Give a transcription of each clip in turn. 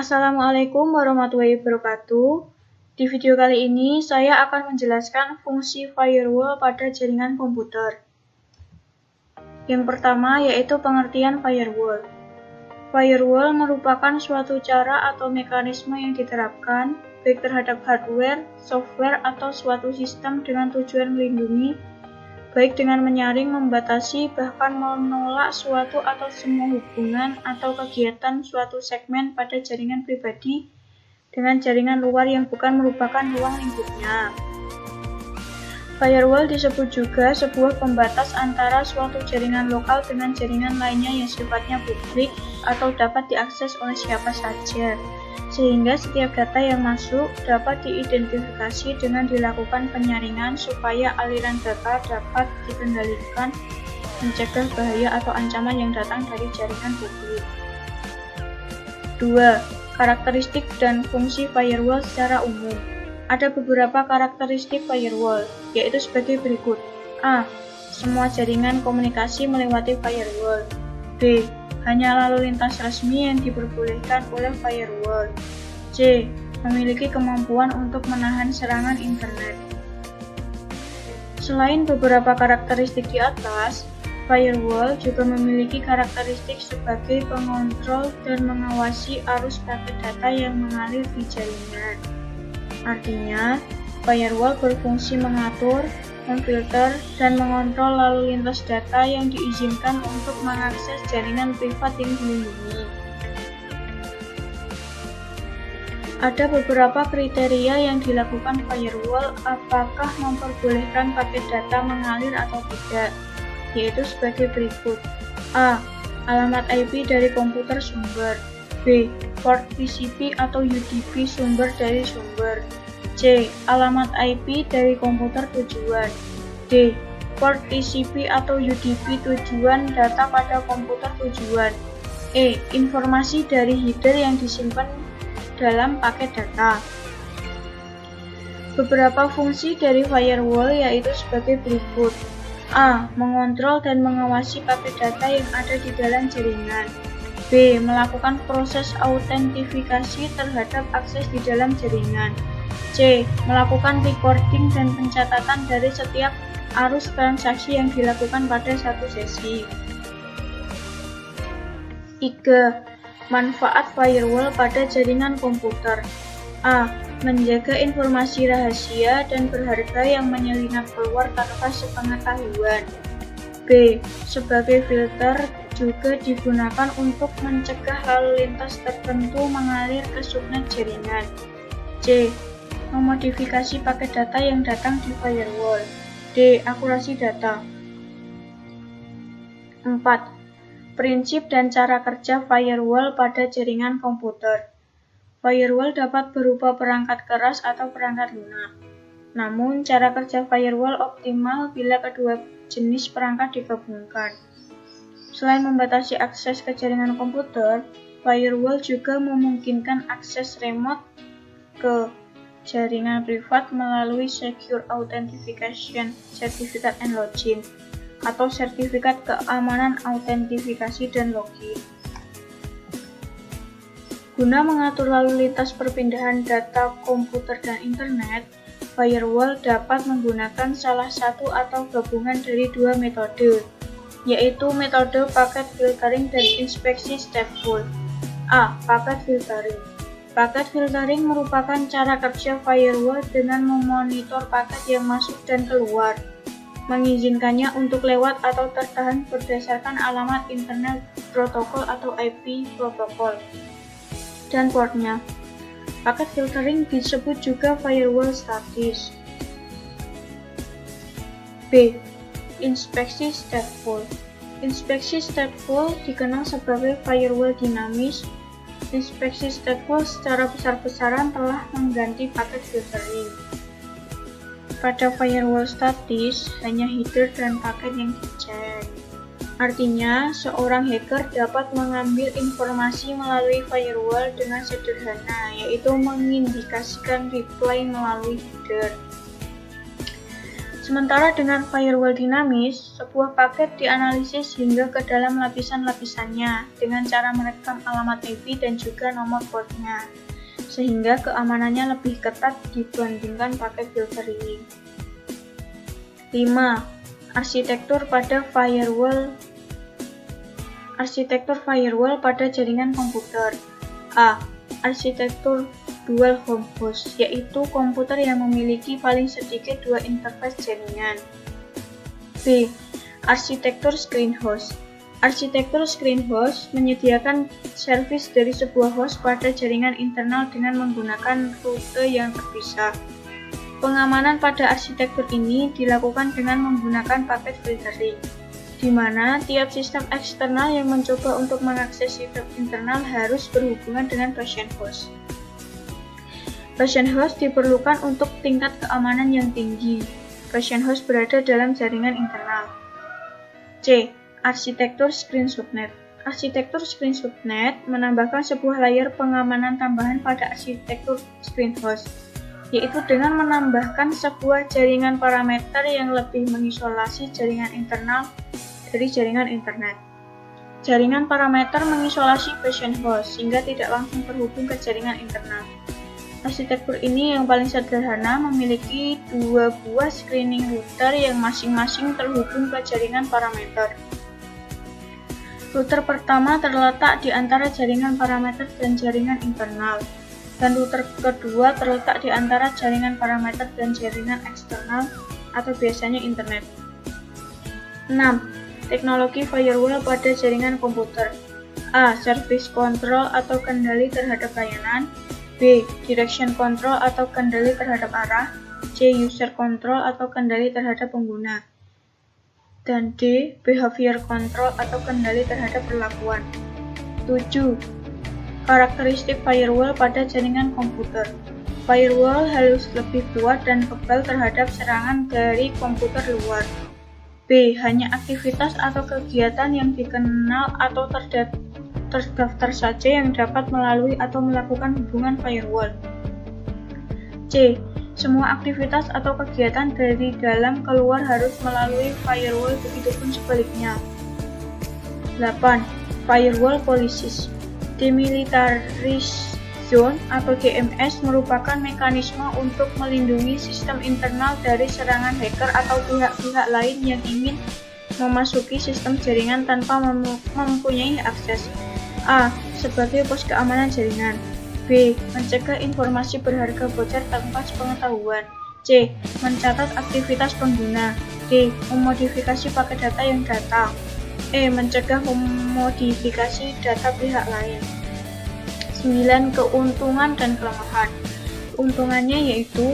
Assalamualaikum warahmatullahi wabarakatuh. Di video kali ini, saya akan menjelaskan fungsi firewall pada jaringan komputer. Yang pertama yaitu pengertian firewall. Firewall merupakan suatu cara atau mekanisme yang diterapkan baik terhadap hardware, software, atau suatu sistem dengan tujuan melindungi, baik dengan menyaring, membatasi, bahkan menolak suatu atau semua hubungan atau kegiatan suatu segmen pada jaringan pribadi dengan jaringan luar yang bukan merupakan ruang lingkupnya. Firewall disebut juga sebuah pembatas antara suatu jaringan lokal dengan jaringan lainnya yang sifatnya publik atau dapat diakses oleh siapa saja, sehingga setiap data yang masuk dapat diidentifikasi dengan dilakukan penyaringan supaya aliran data dapat dikendalikan, mencegah bahaya atau ancaman yang datang dari jaringan publik. 2. Karakteristik dan fungsi firewall secara umum. Ada beberapa karakteristik firewall, yaitu sebagai berikut. A. Semua jaringan komunikasi melewati firewall. B. Hanya lalu lintas resmi yang diperbolehkan oleh firewall. C. Memiliki kemampuan untuk menahan serangan internet. Selain beberapa karakteristik di atas, firewall juga memiliki karakteristik sebagai pengontrol dan mengawasi arus paket data yang mengalir di jaringan. Artinya, firewall berfungsi mengatur, memfilter, dan mengontrol lalu lintas data yang diizinkan untuk mengakses jaringan privat yang dilindungi. Ada beberapa kriteria yang dilakukan firewall apakah memperbolehkan paket data mengalir atau tidak, yaitu sebagai berikut. A. Alamat IP dari komputer sumber. B. Port TCP atau UDP sumber dari sumber. C. Alamat IP dari komputer tujuan. D. Port TCP atau UDP tujuan data pada komputer tujuan. E. Informasi dari header yang disimpan dalam paket data. Beberapa fungsi dari firewall yaitu sebagai berikut. A. Mengontrol dan mengawasi paket data yang ada di dalam jaringan. B. Melakukan proses autentifikasi terhadap akses di dalam jaringan. C. Melakukan recording dan pencatatan dari setiap arus transaksi yang dilakukan pada satu sesi. 3. Manfaat firewall pada jaringan komputer. A. Menjaga informasi rahasia dan berharga yang menyelinap keluar tanpa sepengetahuan. B. Sebagai filter juga digunakan untuk mencegah lalu lintas tertentu mengalir ke subnet jaringan. C. Memodifikasi paket data yang datang di firewall. D. Akurasi data. 4. Prinsip dan cara kerja firewall pada jaringan komputer. Firewall dapat berupa perangkat keras atau perangkat lunak. Namun, cara kerja firewall optimal bila kedua jenis perangkat digabungkan. Selain membatasi akses ke jaringan komputer, firewall juga memungkinkan akses remote ke jaringan privat melalui Secure Authentication Certificate and Login atau sertifikat keamanan autentifikasi dan login. Guna mengatur lalu lintas perpindahan data komputer dan internet, firewall dapat menggunakan salah satu atau gabungan dari dua metode, yaitu metode packet filtering dan inspeksi stateful. A. Packet filtering. Packet filtering merupakan cara kerja firewall dengan memonitor paket yang masuk dan keluar, mengizinkannya untuk lewat atau tertahan berdasarkan alamat internet protokol atau IP protokol dan portnya. Packet filtering disebut juga firewall statis. B. Inspeksi stateful. Inspeksi stateful dikenal sebagai firewall dinamis. Inspeksi stateful secara besar-besaran telah mengganti packet filtering. Pada firewall statis, hanya header dan paket yang dicek. Artinya, seorang hacker dapat mengambil informasi melalui firewall dengan sederhana, yaitu mengindikasikan reply melalui header. Sementara dengan firewall dinamis, sebuah paket dianalisis hingga ke dalam lapisan-lapisannya dengan cara merekam alamat IP dan juga nomor portnya, sehingga keamanannya lebih ketat dibandingkan pakai filtering. 5. Arsitektur firewall pada jaringan komputer. A. Arsitektur dual home host, yaitu komputer yang memiliki paling sedikit 2 interface jaringan. B. Arsitektur screen host. Arsitektur screen host menyediakan servis dari sebuah host pada jaringan internal dengan menggunakan rute yang terpisah. Pengamanan pada arsitektur ini dilakukan dengan menggunakan paket filtering, di mana tiap sistem eksternal yang mencoba untuk mengakses sistem internal harus berhubungan dengan pasien host. Pasien host diperlukan untuk tingkat keamanan yang tinggi. Pasien host berada dalam jaringan internal. C. Arsitektur screen subnet. Arsitektur screen subnet menambahkan sebuah layer pengamanan tambahan pada arsitektur screen host, yaitu dengan menambahkan sebuah jaringan parameter yang lebih mengisolasi jaringan internal dari jaringan internet. Jaringan parameter mengisolasi pasien host sehingga tidak langsung terhubung ke jaringan internal. Arsitektur ini yang paling sederhana memiliki 2 buah screening router yang masing-masing terhubung ke jaringan parameter. Router pertama terletak di antara jaringan parameter dan jaringan internal, dan router kedua terletak di antara jaringan parameter dan jaringan eksternal atau biasanya internet. 6. Teknologi firewall pada jaringan komputer. A. Service control atau kendali terhadap layanan. B. Direction control atau kendali terhadap arah. C. User control atau kendali terhadap pengguna. Dan D. Behavior control atau kendali terhadap perlakuan. 7. Karakteristik firewall pada jaringan komputer. Firewall harus lebih kuat dan kebal terhadap serangan dari komputer luar. B. Hanya aktivitas atau kegiatan yang dikenal atau terdaftar saja yang dapat melalui atau melakukan hubungan firewall. C. Semua aktivitas atau kegiatan dari dalam keluar harus melalui firewall, begitupun sebaliknya. 8. Firewall policies. Demilitarized zone atau DMZ merupakan mekanisme untuk melindungi sistem internal dari serangan hacker atau pihak-pihak lain yang ingin memasuki sistem jaringan tanpa mempunyai akses. A. Sebagai pos keamanan jaringan. B. Mencegah informasi berharga bocor tanpa sepengetahuan. C. Mencatat aktivitas pengguna. D. Memodifikasi paket data yang datang. E. Mencegah memodifikasi data pihak lain. 9. Keuntungan dan kelemahan. Keuntungannya yaitu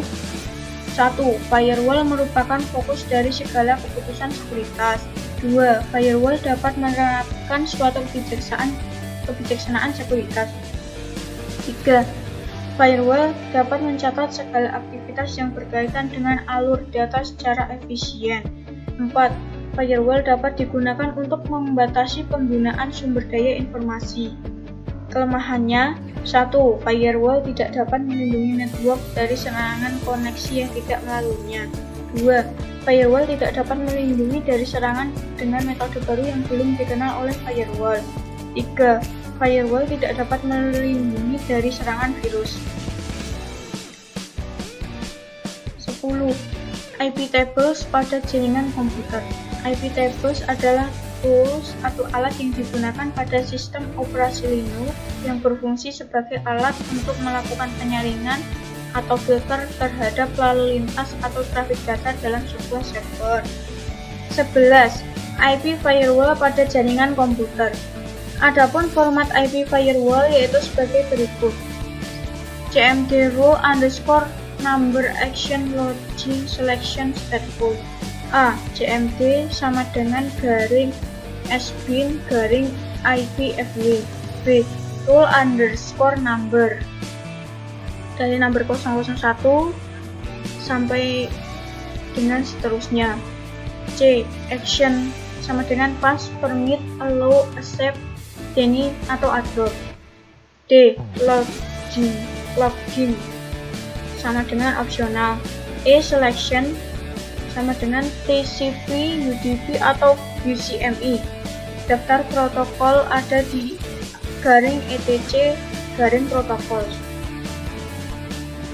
1. Firewall merupakan fokus dari segala keputusan sekuritas. 2. Firewall dapat menerapkan suatu kebijaksanaan sekuritas. 3. Firewall dapat mencatat segala aktivitas yang berkaitan dengan alur data secara efisien. 4. Firewall dapat digunakan untuk membatasi penggunaan sumber daya informasi. Kelemahannya, 1. Firewall tidak dapat melindungi network dari serangan koneksi yang tidak melaluinya. 2. Firewall tidak dapat melindungi dari serangan dengan metode baru yang belum dikenal oleh firewall. 3. Firewall tidak dapat melindungi dari serangan virus. 10. IP tables pada jaringan komputer. IP tables adalah tools atau alat yang digunakan pada sistem operasi Linux yang berfungsi sebagai alat untuk melakukan penyaringan atau filter terhadap lalu lintas atau trafik data dalam sebuah server. 11. IP firewall pada jaringan komputer. Adapun format IP firewall yaitu sebagai berikut. CMD row _ number action login selection stateful. A. CMD sama dengan garing sbin garing IPFW. B. Roll _ number dari number 001 sampai dengan seterusnya. C. Action sama dengan pass, permit, allow, accept, deny atau adopt. D. Login sama dengan optional. E. Selection sama dengan TCP, UDP, atau UCME. Daftar protokol ada di /etc /protocol.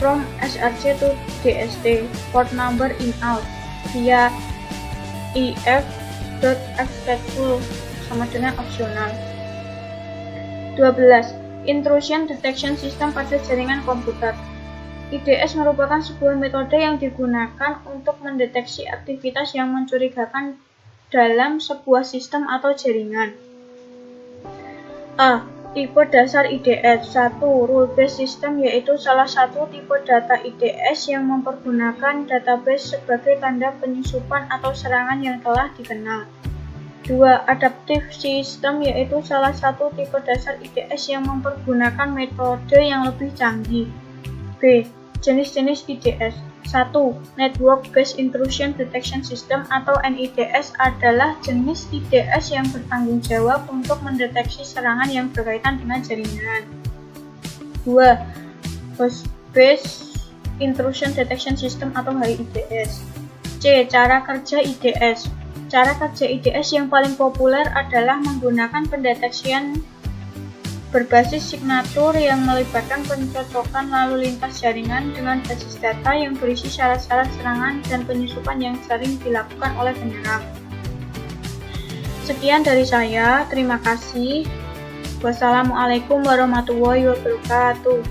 From SRC to DST, port number in out via if.fstateful sama dengan opsional. 12. Intrusion Detection System pada jaringan komputer. IDS merupakan sebuah metode yang digunakan untuk mendeteksi aktivitas yang mencurigakan dalam sebuah sistem atau jaringan. A. Tipe dasar IDS. 1. Rule-based system, yaitu salah satu tipe data IDS yang mempergunakan database sebagai tanda penyusupan atau serangan yang telah dikenal. 2. Adaptive system, yaitu salah satu tipe dasar IDS yang mempergunakan metode yang lebih canggih. B. Jenis-jenis IDS. 1. Network Based Intrusion Detection System atau NIDS adalah jenis IDS yang bertanggung jawab untuk mendeteksi serangan yang berkaitan dengan jaringan. 2. Host Based Intrusion Detection System atau HIDS. C. Cara kerja IDS. Cara kerja IDS yang paling populer adalah menggunakan pendeteksian berbasis signatur yang melibatkan pencocokan lalu lintas jaringan dengan basis data yang berisi syarat-syarat serangan dan penyusupan yang sering dilakukan oleh penyerang. Sekian dari saya, terima kasih. Wassalamualaikum warahmatullahi wabarakatuh.